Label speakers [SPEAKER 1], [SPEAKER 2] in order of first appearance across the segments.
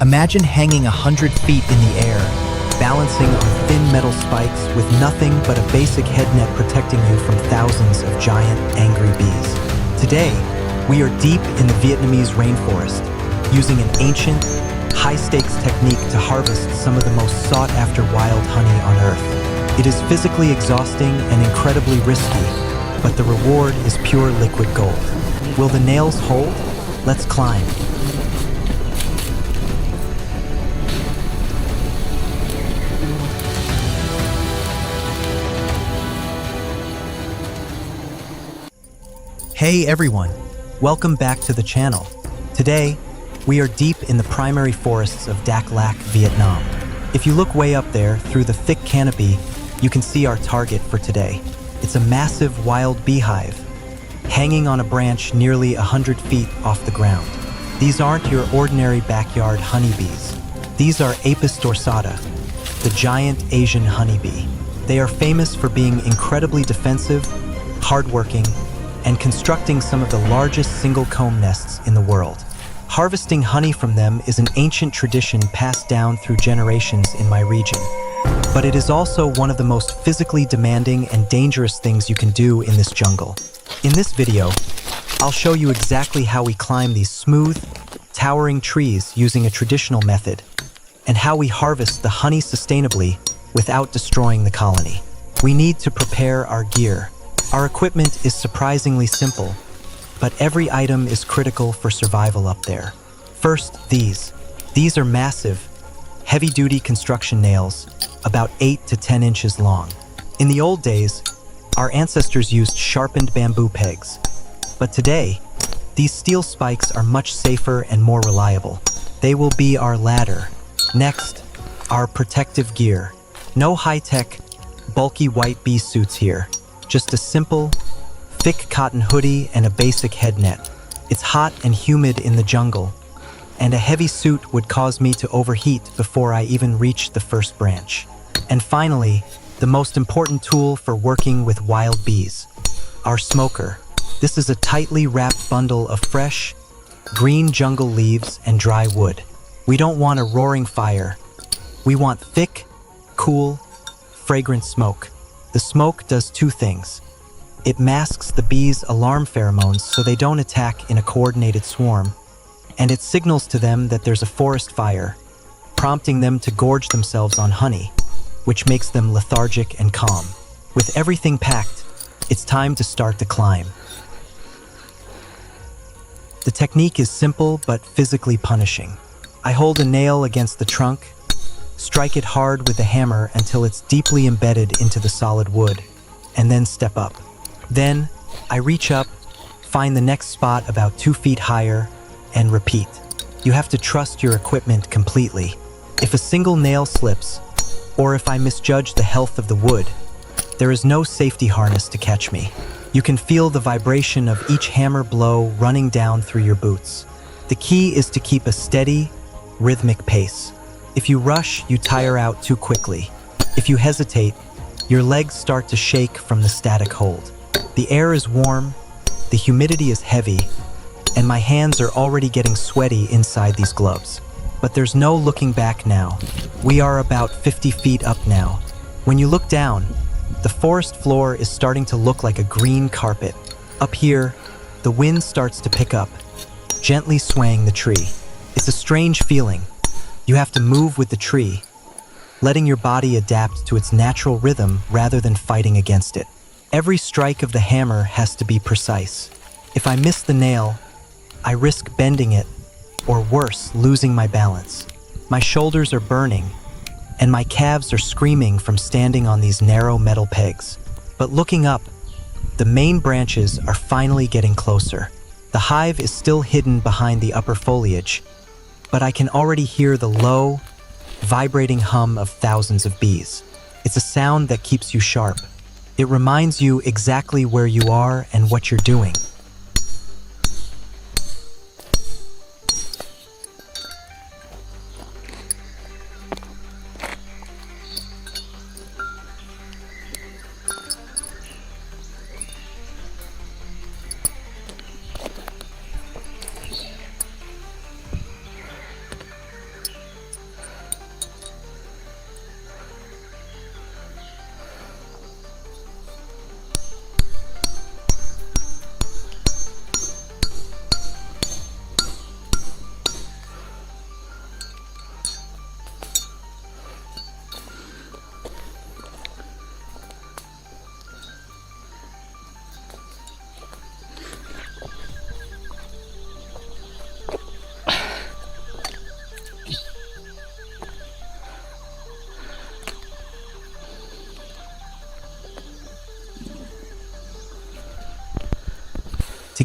[SPEAKER 1] Imagine hanging 100 feet in the air, balancing on thin metal spikes with nothing but a basic head net protecting you from thousands of giant, angry bees. Today, we are deep in the Vietnamese rainforest, using an ancient, high-stakes technique to harvest some of the most sought-after wild honey on Earth. It is physically exhausting and incredibly risky, but the reward is pure liquid gold. Will the nails hold? Let's climb. Hey everyone, welcome back to the channel. Today, we are deep in the primary forests of Dak Lak, Vietnam. If you look way up there through the thick canopy, you can see our target for today. It's a massive wild beehive, hanging on a branch nearly 100 feet off the ground. These aren't your ordinary backyard honeybees. These are Apis dorsata, the giant Asian honeybee. They are famous for being incredibly defensive, hardworking, and constructing some of the largest single comb nests in the world. Harvesting honey from them is an ancient tradition passed down through generations in my region. But it is also one of the most physically demanding and dangerous things you can do in this jungle. In this video, I'll show you exactly how we climb these smooth, towering trees using a traditional method, and how we harvest the honey sustainably without destroying the colony. We need to prepare our gear. Our equipment is surprisingly simple, but every item is critical for survival up there. First, these. These are massive, heavy-duty construction nails, about 8 to 10 inches long. In the old days, our ancestors used sharpened bamboo pegs, but today, these steel spikes are much safer and more reliable. They will be our ladder. Next, our protective gear. No high-tech, bulky white bee suits here. Just a simple, thick cotton hoodie and a basic head net. It's hot and humid in the jungle, and a heavy suit would cause me to overheat before I even reached the first branch. And finally, the most important tool for working with wild bees, our smoker. This is a tightly wrapped bundle of fresh, green jungle leaves and dry wood. We don't want a roaring fire. We want thick, cool, fragrant smoke. The smoke does two things. It masks the bees' alarm pheromones so they don't attack in a coordinated swarm, and it signals to them that there's a forest fire, prompting them to gorge themselves on honey, which makes them lethargic and calm. With everything packed, it's time to start the climb. The technique is simple but physically punishing. I hold a nail against the trunk, strike it hard with the hammer until it's deeply embedded into the solid wood, and then step up. Then, I reach up, find the next spot about 2 feet higher, and repeat. You have to trust your equipment completely. If a single nail slips, or if I misjudge the health of the wood, there is no safety harness to catch me. You can feel the vibration of each hammer blow running down through your boots. The key is to keep a steady, rhythmic pace. If you rush, you tire out too quickly. If you hesitate, your legs start to shake from the static hold. The air is warm, the humidity is heavy, and my hands are already getting sweaty inside these gloves. But there's no looking back now. We are about 50 feet up now. When you look down, the forest floor is starting to look like a green carpet. Up here, the wind starts to pick up, gently swaying the tree. It's a strange feeling. You have to move with the tree, letting your body adapt to its natural rhythm rather than fighting against it. Every strike of the hammer has to be precise. If I miss the nail, I risk bending it, or worse, losing my balance. My shoulders are burning, and my calves are screaming from standing on these narrow metal pegs. But looking up, the main branches are finally getting closer. The hive is still hidden behind the upper foliage, but I can already hear the low, vibrating hum of thousands of bees. It's a sound that keeps you sharp. It reminds you exactly where you are and what you're doing.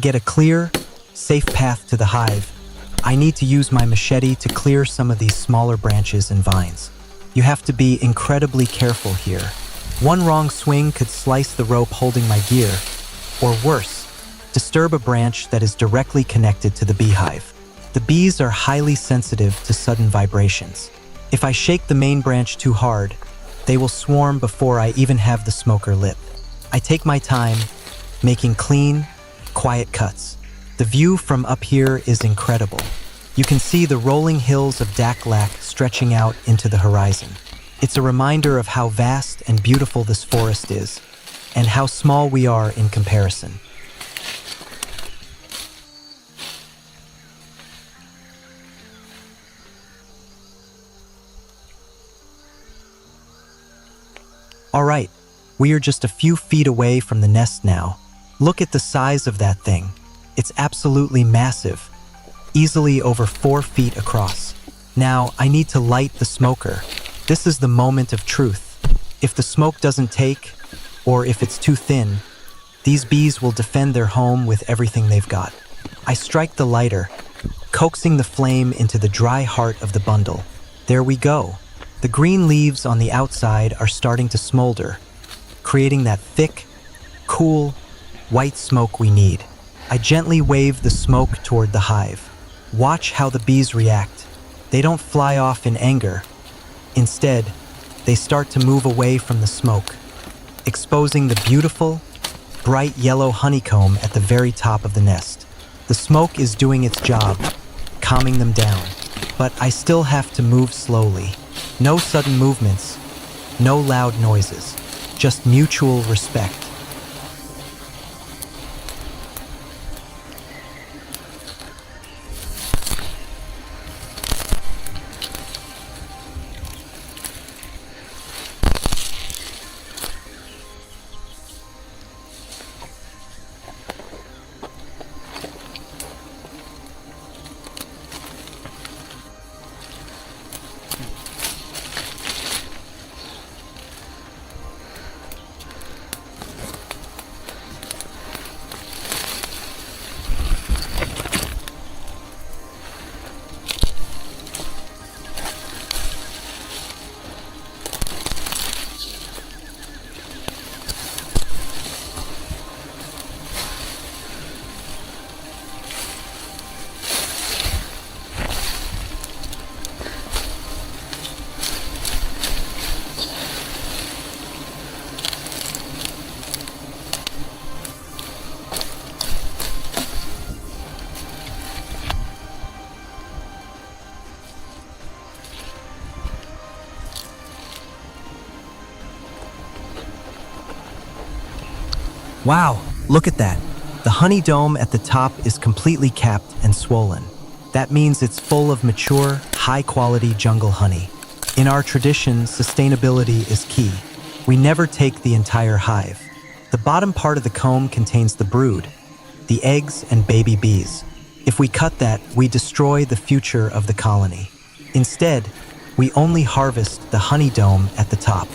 [SPEAKER 1] get a clear, safe path to the hive, I need to use my machete to clear some of these smaller branches and vines. You have to be incredibly careful here. One wrong swing could slice the rope holding my gear, or worse, disturb a branch that is directly connected to the beehive. The bees are highly sensitive to sudden vibrations. If I shake the main branch too hard, they will swarm before I even have the smoker lit. I take my time, making clean, quiet cuts. The view from up here is incredible. You can see the rolling hills of Dak Lak stretching out into the horizon. It's a reminder of how vast and beautiful this forest is, and how small we are in comparison. All right, we are just a few feet away from the nest now. Look at the size of that thing. It's absolutely massive, easily over 4 feet across. Now, I need to light the smoker. This is the moment of truth. If the smoke doesn't take, or if it's too thin, these bees will defend their home with everything they've got. I strike the lighter, coaxing the flame into the dry heart of the bundle. There we go. The green leaves on the outside are starting to smolder, creating that thick, cool, white smoke we need. I gently wave the smoke toward the hive. Watch how the bees react. They don't fly off in anger. Instead, they start to move away from the smoke, exposing the beautiful, bright yellow honeycomb at the very top of the nest. The smoke is doing its job, calming them down, but I still have to move slowly. No sudden movements, no loud noises, just mutual respect. Wow, look at that. The honey dome at the top is completely capped and swollen. That means it's full of mature, high-quality jungle honey. In our tradition, sustainability is key. We never take the entire hive. The bottom part of the comb contains the brood, the eggs and baby bees. If we cut that, we destroy the future of the colony. Instead, we only harvest the honey dome at the top.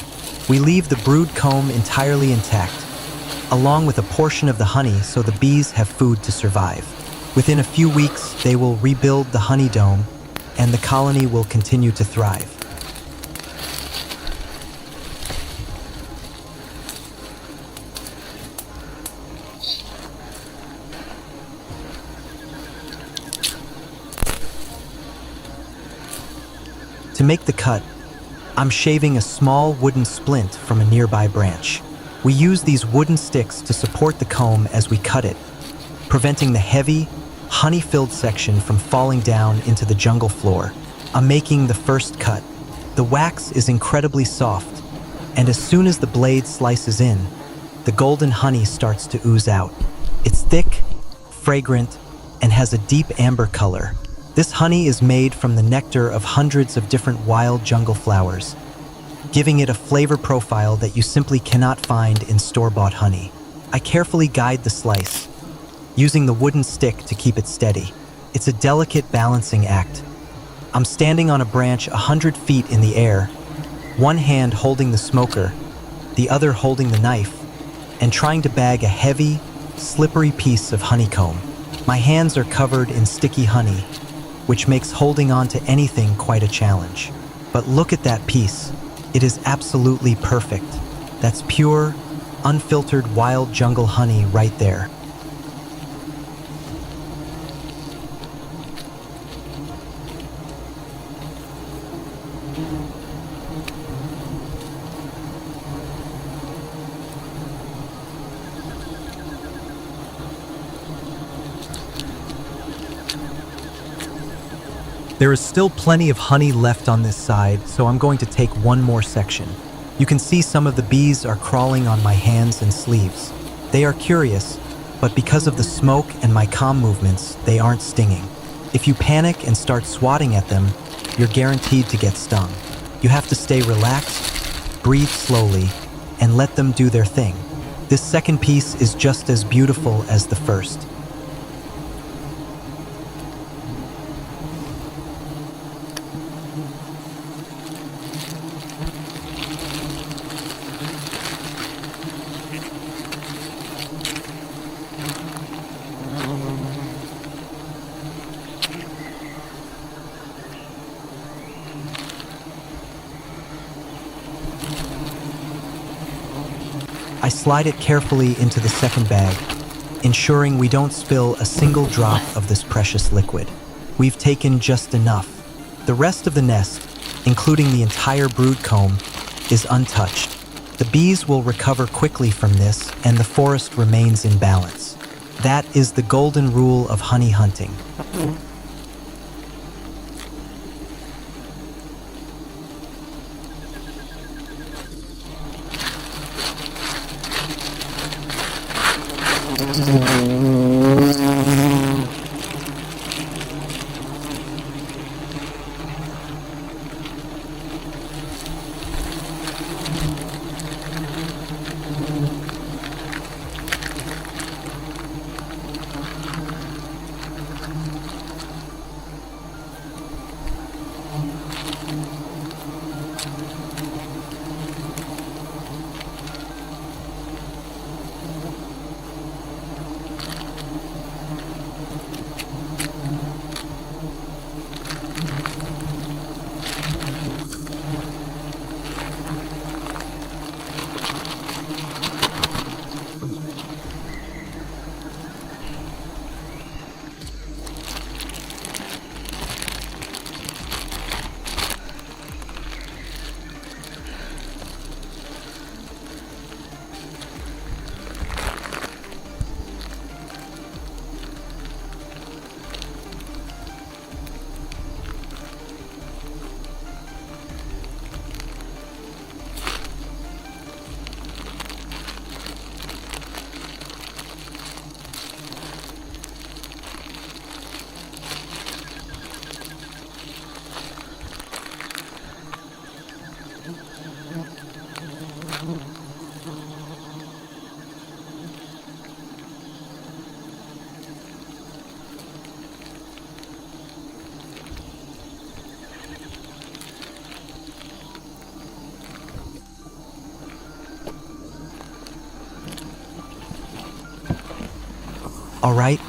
[SPEAKER 1] We leave the brood comb entirely intact, along with a portion of the honey so the bees have food to survive. Within a few weeks, they will rebuild the honey dome, and the colony will continue to thrive. To make the cut, I'm shaving a small wooden splint from a nearby branch. We use these wooden sticks to support the comb as we cut it, preventing the heavy, honey-filled section from falling down into the jungle floor. I'm making the first cut. The wax is incredibly soft, and as soon as the blade slices in, the golden honey starts to ooze out. It's thick, fragrant, and has a deep amber color. This honey is made from the nectar of hundreds of different wild jungle flowers, giving it a flavor profile that you simply cannot find in store-bought honey. I carefully guide the slice, using the wooden stick to keep it steady. It's a delicate balancing act. I'm standing on a branch 100 feet in the air, one hand holding the smoker, the other holding the knife, and trying to bag a heavy, slippery piece of honeycomb. My hands are covered in sticky honey, which makes holding on to anything quite a challenge. But look at that piece. It is absolutely perfect. That's pure, unfiltered wild jungle honey right there. There is still plenty of honey left on this side, so I'm going to take one more section. You can see some of the bees are crawling on my hands and sleeves. They are curious, but because of the smoke and my calm movements, they aren't stinging. If you panic and start swatting at them, you're guaranteed to get stung. You have to stay relaxed, breathe slowly, and let them do their thing. This second piece is just as beautiful as the first. I slide it carefully into the second bag, ensuring we don't spill a single drop of this precious liquid. We've taken just enough. The rest of the nest, including the entire brood comb, is untouched. The bees will recover quickly from this, and the forest remains in balance. That is the golden rule of honey hunting. All right,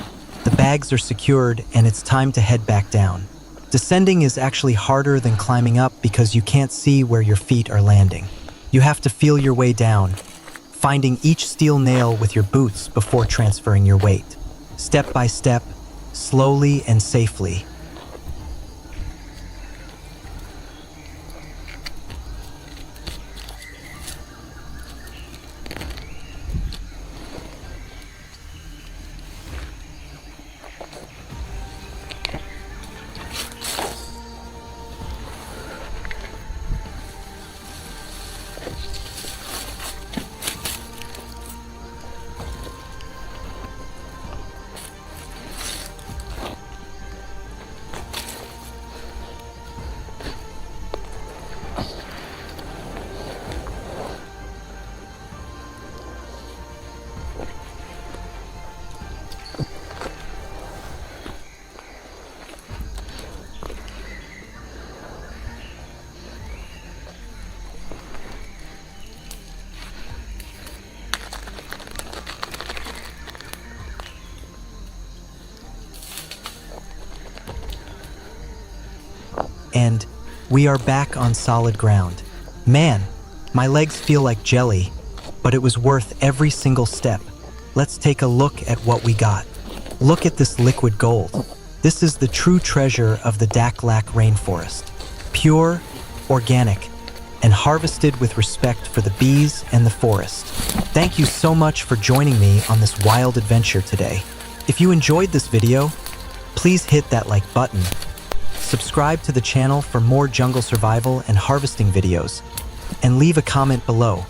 [SPEAKER 1] the bags are secured and it's time to head back down. Descending is actually harder than climbing up because you can't see where your feet are landing. You have to feel your way down, finding each steel nail with your boots before transferring your weight. Step by step, slowly and safely. and we are back on solid ground. Man, my legs feel like jelly, but it was worth every single step. Let's take a look at what we got. Look at this liquid gold. This is the true treasure of the Daklak rainforest. Pure, organic, and harvested with respect for the bees and the forest. Thank you so much for joining me on this wild adventure today. If you enjoyed this video, please hit that like button. Subscribe to the channel for more jungle survival and harvesting videos, and leave a comment below.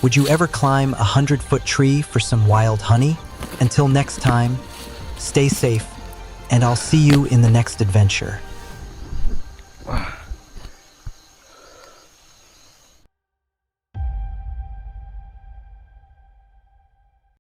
[SPEAKER 1] Would you ever climb a 100-foot tree for some wild honey? Until next time, stay safe, and I'll see you in the next adventure.